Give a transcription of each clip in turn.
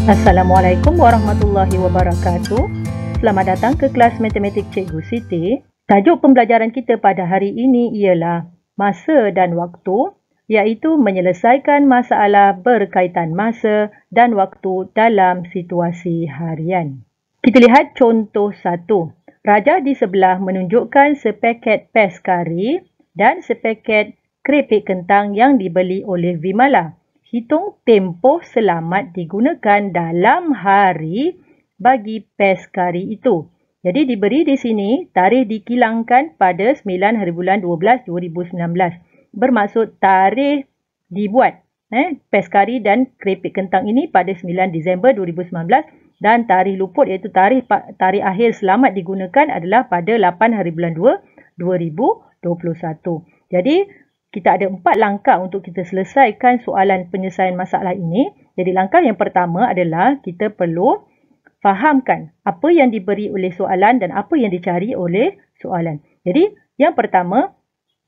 Assalamualaikum warahmatullahi wabarakatuh. Selamat datang ke kelas Matematik Cikgu Siti. Tajuk pembelajaran kita pada hari ini ialah masa dan waktu, iaitu menyelesaikan masalah berkaitan masa dan waktu dalam situasi harian. Kita lihat contoh 1. Raja di sebelah menunjukkan sepaket pes kari dan sepaket keripik kentang yang dibeli oleh Vimala. Hitung tempoh selamat digunakan dalam hari bagi pes kari itu. Jadi diberi di sini tarikh dikilangkan pada 9 hari bulan 12 2019. Bermaksud tarikh dibuat pes kari dan keripik kentang ini pada 9 Disember 2019 dan tarikh luput iaitu tarikh akhir selamat digunakan adalah pada 8 hari bulan 2 2021. Jadi kita ada 4 langkah untuk kita selesaikan soalan penyelesaian masalah ini. Jadi langkah yang pertama adalah kita perlu fahamkan apa yang diberi oleh soalan dan apa yang dicari oleh soalan. Jadi yang pertama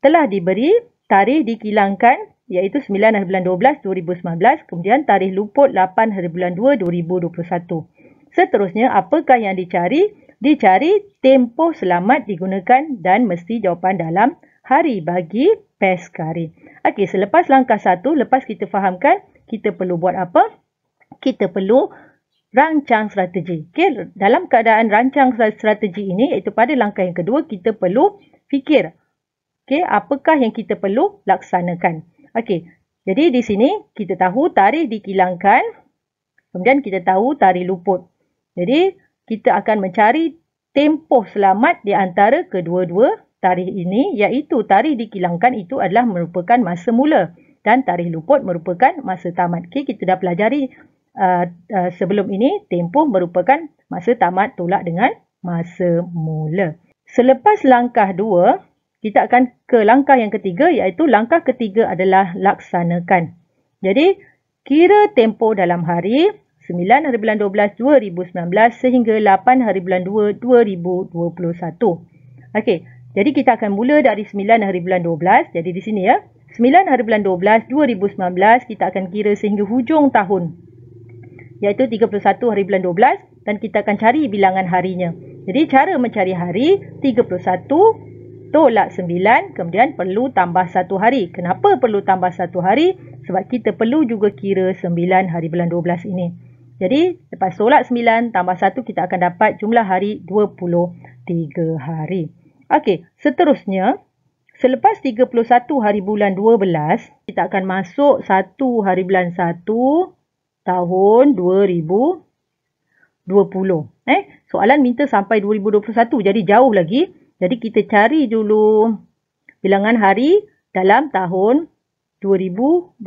telah diberi tarikh dikilangkan iaitu 9 hari bulan 12 2019, kemudian tarikh luput 8 hari bulan 2 2021. Seterusnya apakah yang dicari? Dicari tempoh selamat digunakan dan mesti jawapan dalam hari bagi pes kari. Okey, selepas langkah 1, lepas kita fahamkan, kita perlu buat apa? Kita perlu rancang strategi. Okey, dalam keadaan rancang strategi ini, iaitu pada langkah yang kedua, kita perlu fikir. Okey, apakah yang kita perlu laksanakan? Okey, jadi di sini kita tahu tarikh dikilangkan, kemudian kita tahu tarikh luput. Jadi, kita akan mencari tempoh selamat di antara kedua-dua tarikh ini, iaitu tarikh dikilangkan itu adalah merupakan masa mula dan tarikh luput merupakan masa tamat. Okay, kita dah pelajari sebelum ini, tempoh merupakan masa tamat tolak dengan masa mula. Selepas langkah 2, kita akan ke langkah yang ketiga, iaitu langkah ketiga adalah laksanakan. Jadi, kira tempoh dalam hari 9 hari bulan 12 2019 sehingga 8 hari bulan 2 2021. Okey. Jadi kita akan mula dari 9 hari bulan 12. Jadi di sini ya. 9 hari bulan 12 2019 kita akan kira sehingga hujung tahun. Iaitu 31 hari bulan 12 dan kita akan cari bilangan harinya. Jadi cara mencari hari 31 tolak 9 kemudian perlu tambah 1 hari. Kenapa perlu tambah 1 hari? Sebab kita perlu juga kira 9 hari bulan 12 ini. Jadi lepas tolak 9 tambah 1 kita akan dapat jumlah hari 23 hari. Okey, seterusnya, selepas 31 hari bulan 12, kita akan masuk 1 hari bulan 1 tahun 2020. Soalan minta sampai 2021, jadi jauh lagi. Jadi kita cari dulu bilangan hari dalam tahun 2020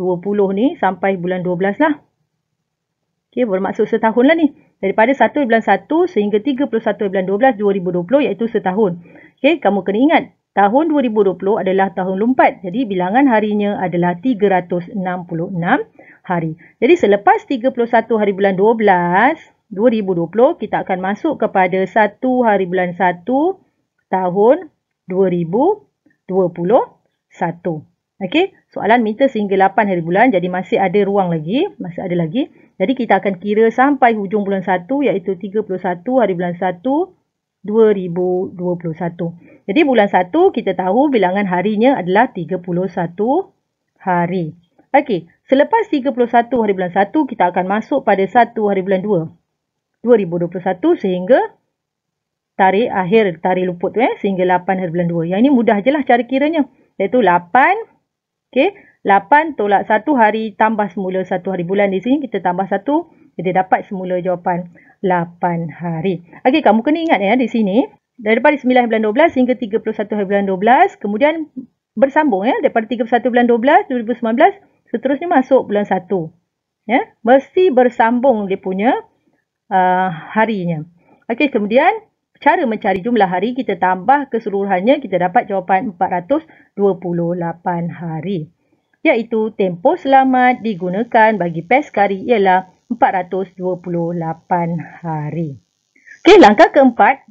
ni sampai bulan 12 lah. Okey, bermaksud setahun lah ni. Daripada 1 bulan 1 sehingga 31 bulan 12 2020 iaitu setahun. Okey, kamu kena ingat, tahun 2020 adalah tahun lompat. Jadi bilangan harinya adalah 366 hari. Jadi selepas 31 hari bulan 12 2020, kita akan masuk kepada 1 hari bulan 1 tahun 2021. Okey, soalan minta sehingga 8 hari bulan, jadi masih ada ruang lagi, masih ada lagi. Jadi kita akan kira sampai hujung bulan 1 iaitu 31 hari bulan 1 2021. Jadi bulan 1 kita tahu bilangan harinya adalah 31 hari. Okey, selepas 31 hari bulan 1 kita akan masuk pada 1 hari bulan 2 2021 sehingga tarikh akhir tarikh luput sehingga 8 hari bulan 2. Yang ini mudah je lah cara kiranya, iaitu 8. Okey, 8 tolak 1 hari tambah semula 1 hari bulan. Di sini kita tambah 1, jadi dapat semula jawapan 8 hari. Okey, kamu kena ingat ya di sini, daripada 9 bulan 12 hingga 31 hari bulan 12, kemudian bersambung ya, daripada 31 bulan 12 2019, seterusnya masuk bulan 1. Ya, mesti bersambung dia punya harinya. Okey, kemudian cara mencari jumlah hari, kita tambah keseluruhannya, kita dapat jawapan 428 hari. Iaitu tempoh selamat digunakan bagi pes kari ialah 428 hari. Okey, langkah keempat,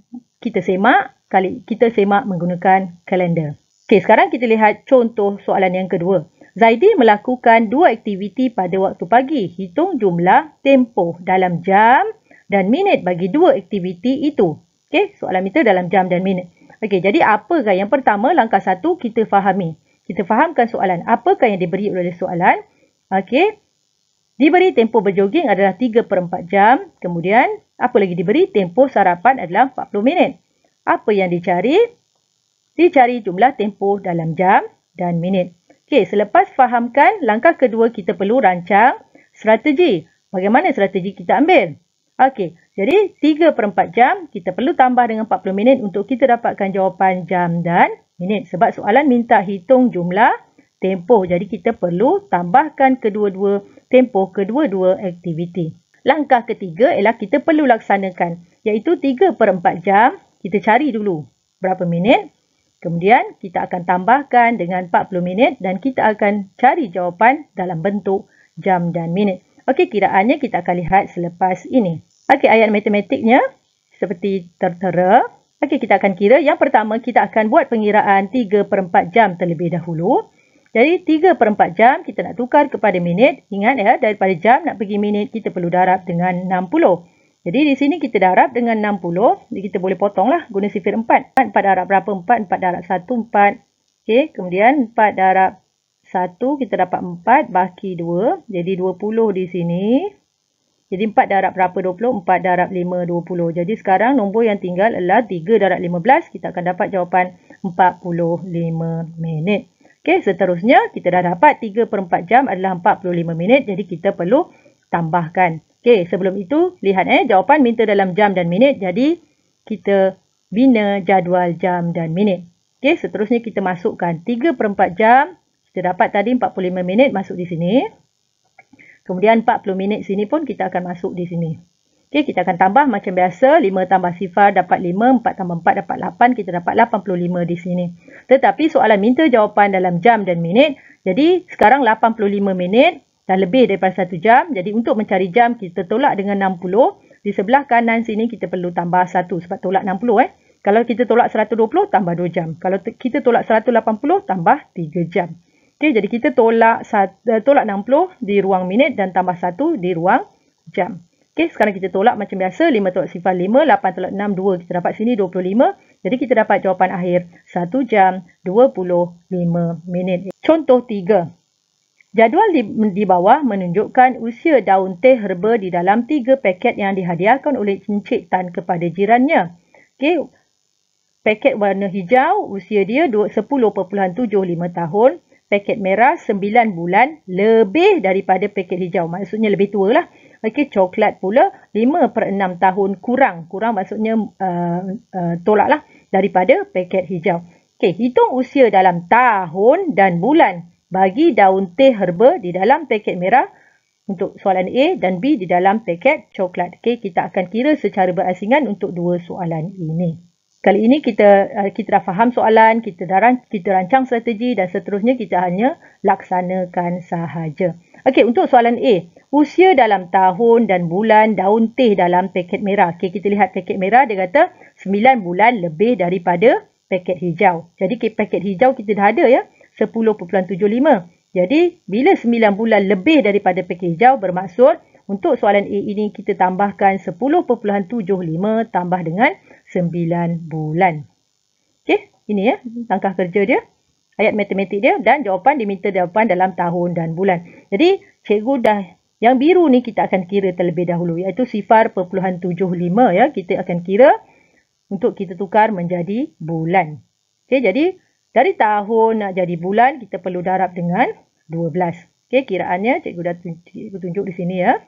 kita semak menggunakan kalender. Okey, sekarang kita lihat contoh soalan yang kedua. Zaidi melakukan 2 aktiviti pada waktu pagi. Hitung jumlah tempoh dalam jam dan minit bagi 2 aktiviti itu. Okey, soalan meter dalam jam dan minit. Okey, jadi apakah yang pertama? Langkah 1 kita fahami. Kita fahamkan soalan. Apakah yang diberi oleh soalan? Okey. Diberi tempoh berjoging adalah 3/4 jam. Kemudian, apa lagi diberi? Tempoh sarapan adalah 40 minit. Apa yang dicari? Dicari jumlah tempoh dalam jam dan minit. Okey, selepas fahamkan, langkah kedua kita perlu rancang strategi. Bagaimana strategi kita ambil? Okey, jadi 3/4 jam, kita perlu tambah dengan 40 minit untuk kita dapatkan jawapan jam dan minit. Sebab soalan minta hitung jumlah tempoh. Jadi kita perlu tambahkan kedua-dua tempoh kedua-dua aktiviti. Langkah ketiga ialah kita perlu laksanakan, iaitu 3/4 jam. Kita cari dulu berapa minit. Kemudian kita akan tambahkan dengan 40 minit dan kita akan cari jawapan dalam bentuk jam dan minit. Okey, kiraannya kita akan lihat selepas ini. Okey, ayat matematiknya seperti tertera. Okey, kita akan kira. Yang pertama, kita akan buat pengiraan 3/4 jam terlebih dahulu. Jadi 3/4 jam kita nak tukar kepada minit. Ingat ya, daripada jam nak pergi minit kita perlu darab dengan 60. Jadi di sini kita darab dengan 60. Jadi kita boleh potonglah guna sifir 4. 4 darab berapa? 4 darab 1, 4. Okey, kemudian 4 darab 1 kita dapat 4 baki 2. Jadi 20 di sini. Jadi 4 darab berapa? 20. 4 darab 5, 20. Jadi sekarang nombor yang tinggal adalah 3 darab 15. Kita akan dapat jawapan 45 minit. Okey, seterusnya kita dah dapat 3/4 jam adalah 45 minit. Jadi kita perlu tambahkan. Okey, sebelum itu lihat jawapan minta dalam jam dan minit. Jadi kita bina jadual jam dan minit. Okey, seterusnya kita masukkan 3/4 jam. Kita dapat tadi 45 minit masuk di sini. Kemudian 40 minit sini pun kita akan masuk di sini. Okey, kita akan tambah macam biasa. 5 tambah sifar dapat 5. 4 tambah 4 dapat 8. Kita dapat 85 di sini. Tetapi soalan minta jawapan dalam jam dan minit. Jadi sekarang 85 minit dah lebih daripada 1 jam. Jadi untuk mencari jam kita tolak dengan 60. Di sebelah kanan sini kita perlu tambah 1 sebab tolak 60. Kalau kita tolak 120 tambah 2 jam. Kalau kita tolak 180 tambah 3 jam. Okey, jadi kita tolak 60 di ruang minit dan tambah 1 di ruang jam. Okey, sekarang kita tolak macam biasa. 5 tolak sifar 5, 8 tolak 6, 2. Kita dapat sini 25. Jadi kita dapat jawapan akhir 1 jam 25 minit. Contoh 3. Jadual di bawah menunjukkan usia daun teh herba di dalam 3 paket yang dihadiahkan oleh Encik Tan kepada jirannya. Okey, paket warna hijau usia dia 10.75 tahun. Paket merah 9 bulan lebih daripada paket hijau. Maksudnya lebih tua lah. Okey, coklat pula 5/6 tahun kurang. Kurang maksudnya tolak lah daripada paket hijau. Okey, hitung usia dalam tahun dan bulan bagi daun teh herba di dalam paket merah untuk soalan A dan B di dalam paket coklat. Okey, kita akan kira secara berasingan untuk dua soalan ini. Kali ini kita dah faham soalan, kita rancang strategi dan seterusnya kita hanya laksanakan sahaja. Okey, untuk soalan A, usia dalam tahun dan bulan daun teh dalam paket merah. Okey, kita lihat paket merah dia kata 9 bulan lebih daripada paket hijau. Jadi paket hijau kita dah ada ya, 10.75. Jadi bila 9 bulan lebih daripada paket hijau bermaksud untuk soalan A ini kita tambahkan 10.75 tambah dengan 9 bulan. Okey, ini ya langkah kerja dia, ayat matematik dia dan jawapan diminta jawapan dalam tahun dan bulan. Jadi cikgu dah, yang biru ni kita akan kira terlebih dahulu iaitu sifar 0.75 ya. Kita akan kira untuk kita tukar menjadi bulan. Okey, jadi dari tahun nak jadi bulan kita perlu darab dengan 12. Okey, kiraannya cikgu dah tunjuk di sini ya.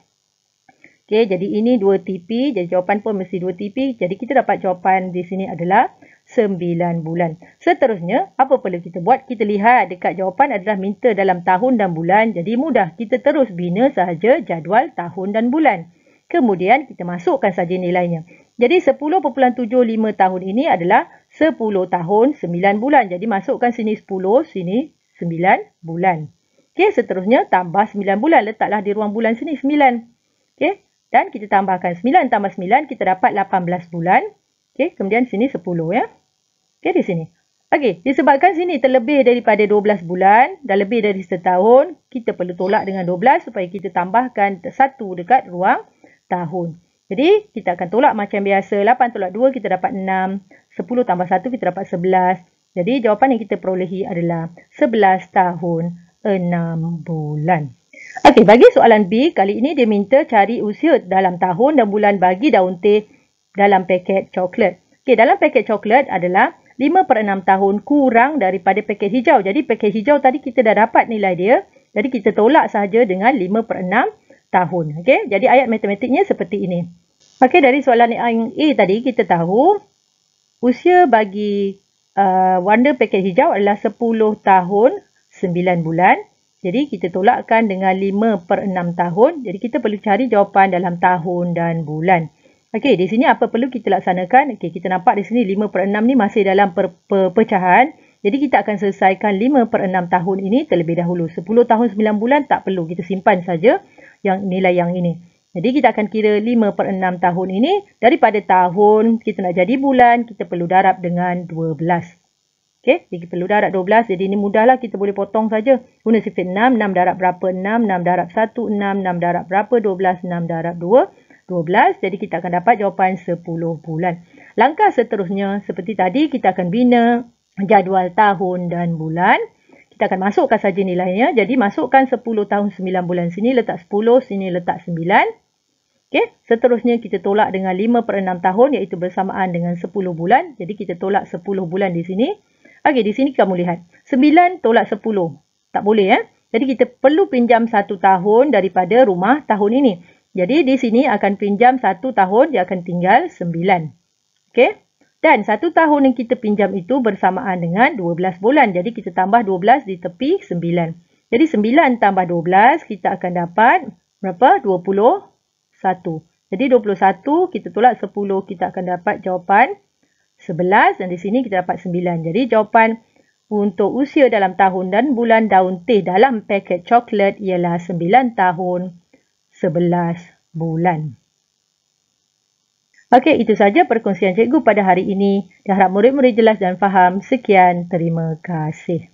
Okey, jadi ini 2 TP, jadi jawapan pun mesti 2 TP. Jadi kita dapat jawapan di sini adalah 9 bulan. Seterusnya, apa perlu kita buat? Kita lihat dekat jawapan adalah minta dalam tahun dan bulan. Jadi mudah, kita terus bina sahaja jadual tahun dan bulan. Kemudian kita masukkan saja nilainya. Jadi 10.75 tahun ini adalah 10 tahun 9 bulan. Jadi masukkan sini 10, sini 9 bulan. Okey, seterusnya tambah 9 bulan. Letaklah di ruang bulan sini 9. Okey. Dan kita tambahkan 9 tambah 9, kita dapat 18 bulan. Okey, kemudian sini 10 ya. Okey, di sini. Okey, disebabkan sini terlebih daripada 12 bulan dan lebih dari setahun, kita perlu tolak dengan 12 supaya kita tambahkan 1 dekat ruang tahun. Jadi, kita akan tolak macam biasa. 8 tolak 2, kita dapat 6. 10 tambah 1, kita dapat 11. Jadi, jawapan yang kita perolehi adalah 11 tahun 6 bulan. Okey, bagi soalan B, kali ini dia minta cari usia dalam tahun dan bulan bagi daun teh dalam paket coklat. Okey, dalam paket coklat adalah 5/6 tahun kurang daripada paket hijau. Jadi paket hijau tadi kita dah dapat nilai dia. Jadi kita tolak sahaja dengan 5/6 tahun. Okey, jadi ayat matematiknya seperti ini. Okey, dari soalan yang A tadi kita tahu usia bagi warna paket hijau adalah 10 tahun 9 bulan. Jadi kita tolakkan dengan 5/6 tahun. Jadi kita perlu cari jawapan dalam tahun dan bulan. Okey, di sini apa perlu kita laksanakan? Okey, kita nampak di sini 5/6 ni masih dalam pecahan. Jadi kita akan selesaikan 5/6 tahun ini terlebih dahulu. 10 tahun 9 bulan tak perlu, kita simpan saja yang nilai yang ini. Jadi kita akan kira 5/6 tahun ini daripada tahun kita nak jadi bulan, kita perlu darab dengan 12. Okey, jadi perlu darab 12. Jadi ini mudahlah, kita boleh potong saja. Guna sifat 6, 6 darab berapa? 6, 6 darab 1, 6, 6 darab berapa? 12, 6 darab 2. 12, jadi kita akan dapat jawapan 10 bulan. Langkah seterusnya, seperti tadi, kita akan bina jadual tahun dan bulan. Kita akan masukkan saja nilainya. Jadi, masukkan 10 tahun 9 bulan. Sini letak 10, sini letak 9. Okey, seterusnya kita tolak dengan 5/6 tahun, iaitu bersamaan dengan 10 bulan. Jadi, kita tolak 10 bulan di sini. Okey, di sini kamu lihat. 9 tolak 10. Tak boleh, ya. Jadi, kita perlu pinjam 1 tahun daripada rumah tahun ini. Jadi di sini akan pinjam 1 tahun, dia akan tinggal 9. Okey. Dan 1 tahun yang kita pinjam itu bersamaan dengan 12 bulan. Jadi kita tambah 12 di tepi 9. Jadi 9 tambah 12 kita akan dapat berapa? 21. Jadi 21 kita tolak 10, kita akan dapat jawapan 11 dan di sini kita dapat 9. Jadi jawapan untuk usia dalam tahun dan bulan daun teh dalam paket coklat ialah 9 tahun 11 bulan. Okey, itu saja perkongsian cikgu pada hari ini. Diharap murid-murid jelas dan faham. Sekian, terima kasih.